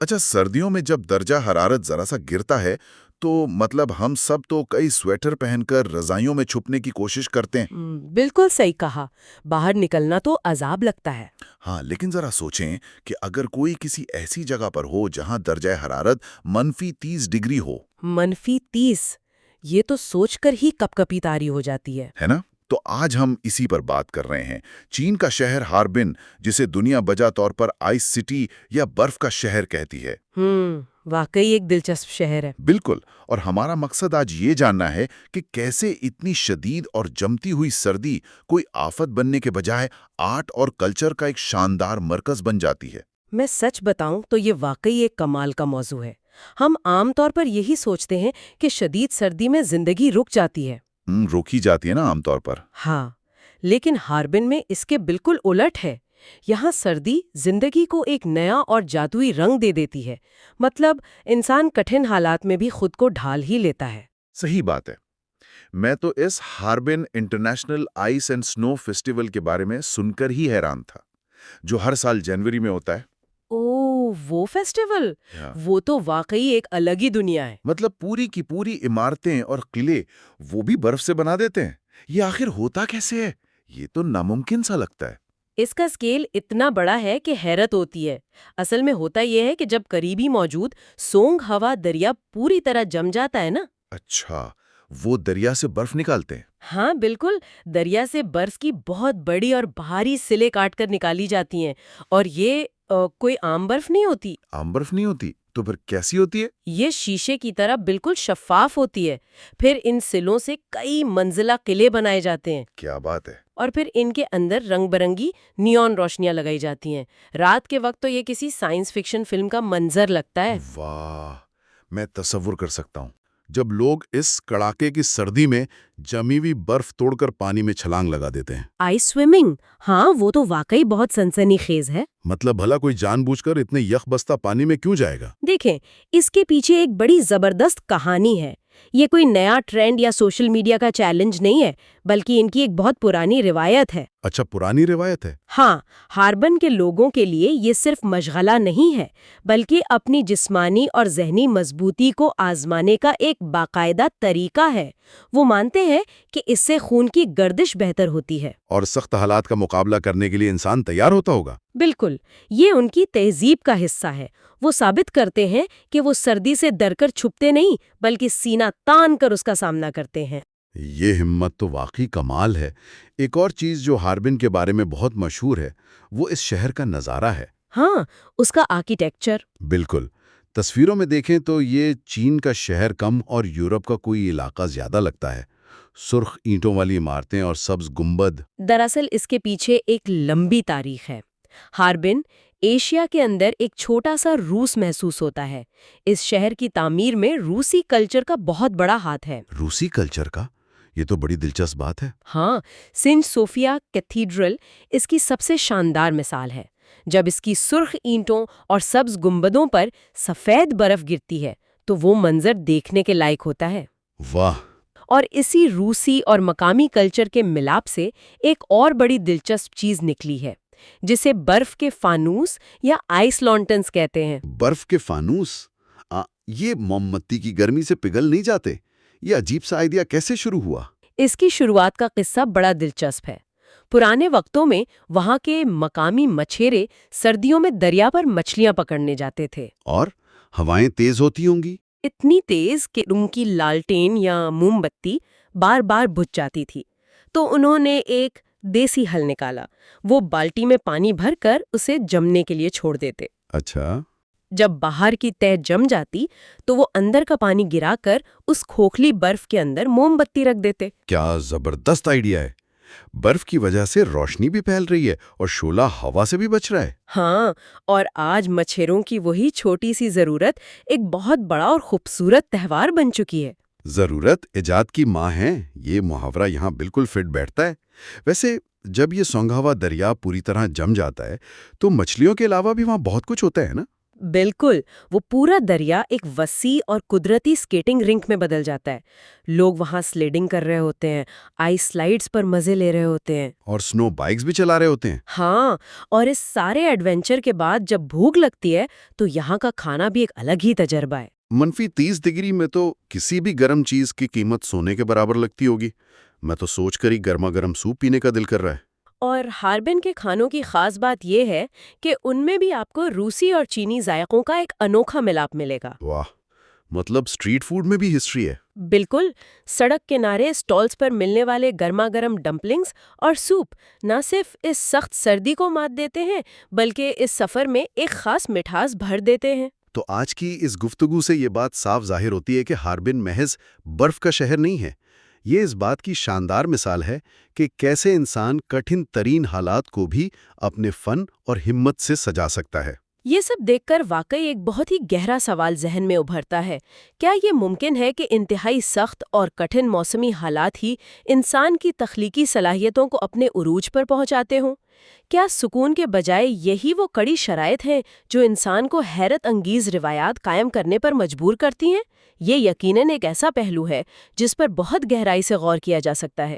اچھا، سردیوں میں جب درجہ حرارت ذرا سا گرتا ہے تو مطلب ہم سب تو کئی سویٹر پہن کر رضائیوں میں چھپنے کی کوشش کرتے ہیں۔ بالکل صحیح کہا۔ باہر نکلنا تو عذاب لگتا ہے۔ ہاں، لیکن ذرا سوچیں کہ اگر کوئی کسی ایسی جگہ پر ہو جہاں درجہ حرارت -30 ڈگری ہو۔ -30؟ یہ تو سوچ کر ہی کپ کپی طاری ہو جاتی ہے۔ ہے نا؟ تو آج ہم اسی پر بات کر رہے ہیں۔ چین کا شہر ہاربن، جسے دنیا بجا طور پر آئس سٹی یا برف کا شہر کہتی ہے۔ واقعی ایک دلچسپ شہر ہے۔ بالکل، اور ہمارا مقصد آج یہ جاننا ہے کہ کیسے اتنی شدید اور جمتی ہوئی سردی کوئی آفت بننے کے بجائے آرٹ اور کلچر کا ایک شاندار مرکز بن جاتی ہے۔ میں سچ بتاؤں تو یہ واقعی ایک کمال کا موضوع ہے۔ ہم عام طور پر یہی سوچتے ہیں کہ شدید سردی میں زندگی رک جاتی ہے۔ روکی جاتی ہے نا عام طور پر۔ ہاں، لیکن ہاربن میں اس کے بالکل الٹ ہے۔ یہاں سردی زندگی کو ایک نیا اور جادوئی رنگ دے دیتی ہے۔ مطلب انسان کٹھن حالات میں بھی خود کو ڈھال ہی لیتا ہے۔ صحیح بات ہے۔ میں تو اس ہاربن انٹرنیشنل آئس اینڈ سنو فیسٹیول کے بارے میں سن کر ہی حیران تھا، جو ہر سال جنوری میں ہوتا ہے۔ وہ فیسٹیول! وہ تو واقعی ایک الگ ہی دنیا ہے۔ مطلب پوری کی پوری عمارتیں اور قلعے وہ بھی برف سے بنا دیتے ہیں۔ یہ آخر ہوتا کیسے ہے؟ یہ تو ناممکن سا لگتا ہے۔ اس کا اسکیل اتنا بڑا ہے کہ حیرت ہوتی ہے۔ اصل میں ہوتا یہ ہے کہ جب قریبی موجود سونگ ہوا دریا پوری طرح جم جاتا ہے نا۔ اچھا، وہ دریا سے برف نکالتے ہیں؟ ہاں بالکل، دریا سے برف کی بہت بڑی اور بھاری سلیں کاٹ کر نکالی جاتی ہیں، اور یہ کوئی عام برف نہیں ہوتی۔ عام برف نہیں ہوتی تو پھر کیسی ہوتی ہے؟ یہ شیشے کی طرح بالکل شفاف ہوتی ہے۔ پھر ان سلوں سے کئی منزلہ قلعے بنائے جاتے ہیں۔ کیا بات ہے! اور پھر ان کے اندر رنگ برنگی نیون روشنیاں لگائی جاتی ہیں۔ رات کے وقت تو یہ کسی سائنس فکشن فلم کا منظر لگتا ہے۔ واہ، میں تصور کر سکتا ہوں جب لوگ اس کڑاکے کی سردی میں جمی ہوئی برف توڑ کر پانی میں چھلانگ لگا دیتے ہیں۔ آئس سوئمنگ، ہاں وہ تو واقعی بہت سنسنی خیز ہے۔ مطلب بھلا کوئی جان بوجھ کر اتنے یخ بستہ پانی میں کیوں جائے گا؟ دیکھیں، اس کے پیچھے ایک بڑی زبردست کہانی ہے۔ یہ کوئی نیا ٹرینڈ یا سوشل میڈیا کا چیلنج نہیں ہے، بلکہ ان کی ایک بہت پرانی روایت ہے۔ اچھا، پرانی روایت ہے۔ ہاں، ہاربن کے لوگوں کے لیے یہ صرف مشغلہ نہیں ہے، بلکہ اپنی جسمانی اور ذہنی مضبوطی کو آزمانے کا ایک باقاعدہ طریقہ ہے۔ وہ مانتے ہیں کہ اس سے خون کی گردش بہتر ہوتی ہے۔ اور سخت حالات کا مقابلہ کرنے کے لیے انسان تیار ہوتا ہوگا۔ بالکل، یہ ان کی تہذیب کا حصہ ہے۔ وہ ثابت کرتے ہیں کہ وہ سردی سے ڈر کر چھپتے نہیں، بلکہ سینہ تان کر اس کا سامنا کرتے ہیں۔ یہ ہمت تو واقعی کمال ہے۔ ایک اور چیز جو ہاربن کے بارے میں بہت مشہور ہے، وہ اس شہر کا نظارہ ہے۔ ہاں، اس کا آرکیٹیکچر۔ بالکل، تصویروں میں دیکھیں تو یہ چین کا شہر کم اور یورپ کا کوئی علاقہ زیادہ لگتا ہے۔ سرخ اینٹوں والی عمارتیں اور سبز گنبد۔ دراصل اس کے پیچھے ایک لمبی تاریخ ہے۔ ہاربن ایشیا کے اندر ایک چھوٹا سا روس محسوس ہوتا ہے۔ اس شہر کی تعمیر میں روسی کلچر کا بہت بڑا ہاتھ ہے۔ روسی کلچر کا؟ یہ تو بڑی دلچسپ بات ہے۔ ہاں، سینٹ صوفیہ کیتھیڈرل اس کی سب سے شاندار مثال ہے۔ جب اس کی سرخ اینٹوں اور سبز گنبدوں پر سفید برف گرتی ہے تو وہ منظر دیکھنے کے لائق ہوتا ہے۔ واہ! اور اسی روسی اور مقامی کلچر کے ملاپ سے ایک اور بڑی دلچسپ چیز نکلی ہے، جسے برف کے فانوس یا آئس لانٹرنز کہتے ہیں۔ برف کے فانوس؟ یہ موم بتی کی گرمی سے پگھل نہیں جاتے؟ یہ عجیب سا آئیڈیا کیسے شروع ہوا؟ اس کی شروعات کا قصہ بڑا دلچسپ ہے۔ پرانے وقتوں میں وہاں کے مقامی مچھیرے سردیوں میں دریا پر مچھلیاں پکڑنے جاتے تھے۔ اور ہوائیں تیز ہوتی ہوں گی؟ اتنی تیز کہ ان کی لالٹین یا موم بتی بار بار بجھ جاتی تھی۔ تو انہوں نے ایک دیسی حل نکالا۔ وہ بالٹی میں پانی بھر کر اسے جمنے کے لیے چھوڑ دیتے۔ اچھا۔ جب باہر کی تہہ جم جاتی تو وہ اندر کا پانی گرا کر اس کھوکھلی برف کے اندر موم بتی رکھ دیتے۔ کیا زبردست آئیڈیا ہے! برف کی وجہ سے روشنی بھی پھیل رہی ہے اور شعلہ ہوا سے بھی بچ رہا ہے۔ ہاں، اور آج مچھروں کی وہی چھوٹی سی ضرورت ایک بہت بڑا اور خوبصورت تہوار بن چکی ہے۔ ضرورت ایجاد کی ماں ہے، یہ محاورہ یہاں بالکل فٹ بیٹھتا ہے۔ ویسے جب یہ سونگھاوا دریا پوری طرح جم جاتا ہے تو مچھلیوں کے علاوہ بھی وہاں بہت کچھ ہوتا ہے نا؟ بالکل، وہ پورا دریا ایک وسیع اور قدرتی سکیٹنگ رنک میں بدل جاتا ہے۔ لوگ وہاں سلیڈنگ کر رہے ہوتے ہیں، آئس سلائیڈز پر مزے لے رہے ہوتے ہیں۔ اور سنو بائکس بھی چلا رہے ہوتے ہیں۔ ہاں، اور اس سارے ایڈونچر کے بعد جب بھوک لگتی ہے تو یہاں کا کھانا بھی ایک الگ ہی تجربہ ہے۔ -30 ڈگری میں تو کسی بھی گرم چیز کی قیمت سونے کے برابر لگتی ہوگی۔ میں تو سوچ کر ہی گرما گرم سوپ پینے کا دل کر رہا ہے۔ اور ہاربن کے کھانوں کی خاص بات یہ ہے کہ ان میں بھی آپ کو روسی اور چینی ذائقوں کا ایک انوکھا ملاپ ملے گا۔ واہ، مطلب اسٹریٹ فوڈ میں بھی ہسٹری ہے۔ بالکل، سڑک کنارے سٹالز پر ملنے والے گرما گرم ڈمپلنگز اور سوپ نہ صرف اس سخت سردی کو مات دیتے ہیں بلکہ اس سفر میں ایک خاص مٹھاس بھر دیتے ہیں۔ تو آج کی اس گفتگو سے یہ بات صاف ظاہر ہوتی ہے کہ ہاربن محض برف کا شہر نہیں ہے۔ یہ اس بات کی شاندار مثال ہے کہ کیسے انسان کٹھن ترین حالات کو بھی اپنے فن اور ہمت سے سجا سکتا ہے۔ یہ سب دیکھ کر واقعی ایک بہت ہی گہرا سوال ذہن میں ابھرتا ہے۔ کیا یہ ممکن ہے کہ انتہائی سخت اور کٹھن موسمی حالات ہی انسان کی تخلیقی صلاحیتوں کو اپنے عروج پر پہنچاتے ہوں؟ کیا سکون کے بجائے یہی وہ کڑی شرائط ہیں جو انسان کو حیرت انگیز روایات قائم کرنے پر مجبور کرتی ہیں؟ یہ یقیناً ایک ایسا پہلو ہے جس پر بہت گہرائی سے غور کیا جا سکتا ہے۔